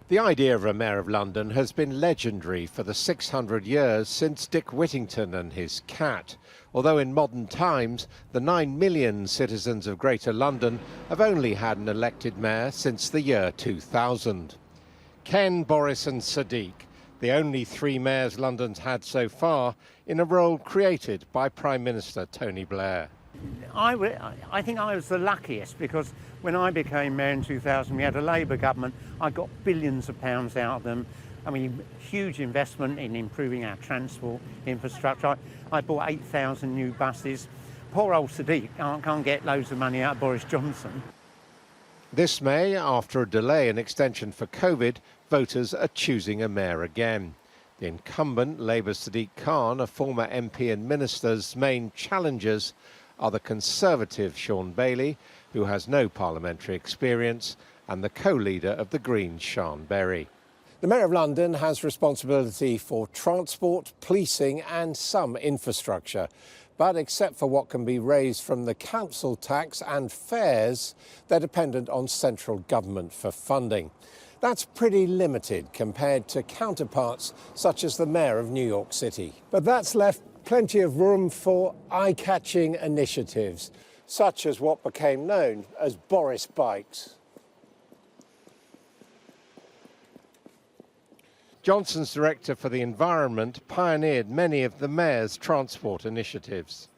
The idea of a mayor of London has been legendary for the 600 years since Dick Whittington and his cat. Although in modern times, the 9 million citizens of Greater London have only had an elected mayor since the year 2000. Ken, Boris and Sadiq, the only three mayors London's had so far, in a role created by Prime Minister Tony Blair. I think I was the luckiest because when I became mayor in 2000, we had a Labour government. I got billions of pounds out of them. I mean, huge investment in improving our transport infrastructure. I bought 8,000 new buses. Poor old Sadiq can't get loads of money out of Boris Johnson. This May, after a delay in extension for COVID, voters are choosing a mayor again. The incumbent, Labour's Sadiq Khan, a former MP and minister's main challengers are the Conservative Sean Bailey, who has no parliamentary experience, and the co-leader of the Greens, Sean Berry. The Mayor of London has responsibility for transport, policing and some infrastructure. But except for what can be raised from the council tax and fares, they're dependent on central government for funding. That's pretty limited compared to counterparts such as the Mayor of New York City. But that's left plenty of room for eye-catching initiatives, such as what became known as Boris Bikes. Johnson's Director for the Environment pioneered many of the Mayor's transport initiatives.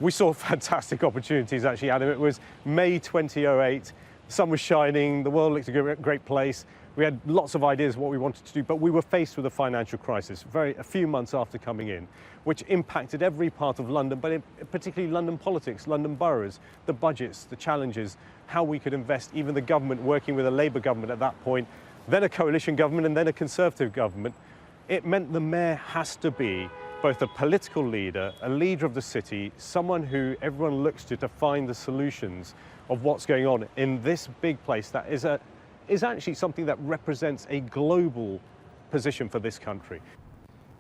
We saw fantastic opportunities actually, Adam. It was May 2008, the sun was shining, the world looked a great place. We had lots of ideas of what we wanted to do, but we were faced with a financial crisis a few months after coming in, which impacted every part of London, but particularly London politics, London boroughs, the budgets, the challenges, how we could invest, even the government working with a Labour government at that point, then a coalition government and then a Conservative government. It meant the mayor has to be both a political leader, a leader of the city, someone who everyone looks to find the solutions of what's going on in this big place that is actually something that represents a global position for this country.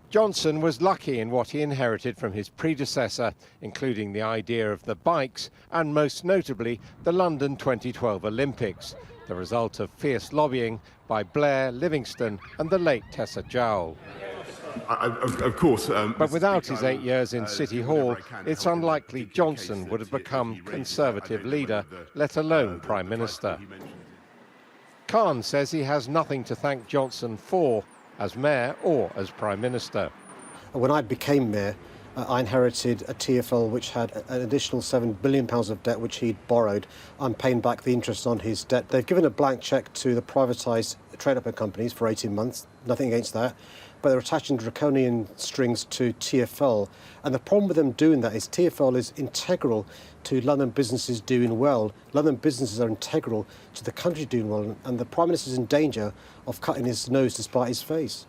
Johnson was lucky in what he inherited from his predecessor, including the idea of the bikes and most notably the London 2012 Olympics, the result of fierce lobbying by Blair, Livingston and the late Tessa Jowell. Of course. But without his 8 years in City Hall, it's unlikely Johnson would have become Conservative leader, let alone Prime Minister. Khan says he has nothing to thank Johnson for, as mayor or as Prime Minister. When I became mayor, I inherited a TfL which had an additional £7 billion of debt which he'd borrowed. I'm paying back the interest on his debt. They've given a blank cheque to the privatised trade-up companies for 18 months, nothing against that, but they're attaching draconian strings to TfL. And the problem with them doing that is TfL is integral to London businesses doing well. London businesses are integral to the country doing well, and the Prime Minister's in danger of cutting his nose to spite his face.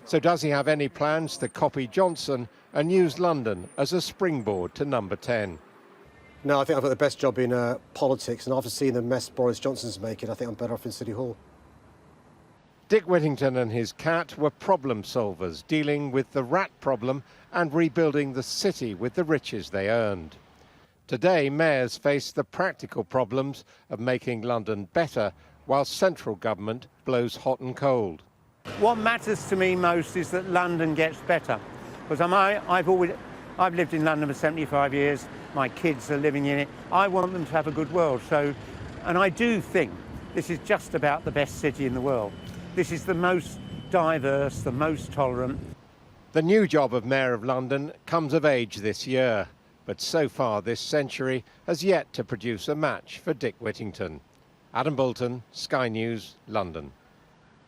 So does he have any plans to copy Johnson and use London as a springboard to number 10? No, I think I've got the best job in politics, and after seeing the mess Boris Johnson's making, I think I'm better off in City Hall. Dick Whittington and his cat were problem solvers, dealing with the rat problem and rebuilding the city with the riches they earned. Today, mayors face the practical problems of making London better, while central government blows hot and cold. What matters to me most is that London gets better, because I've lived in London for 75 years. My kids are living in it. I want them to have a good world. And I do think this is just about the best city in the world. This is the most diverse, the most tolerant. The new job of Mayor of London comes of age this year, but so far this century has yet to produce a match for Dick Whittington. Adam Boulton, Sky News, London.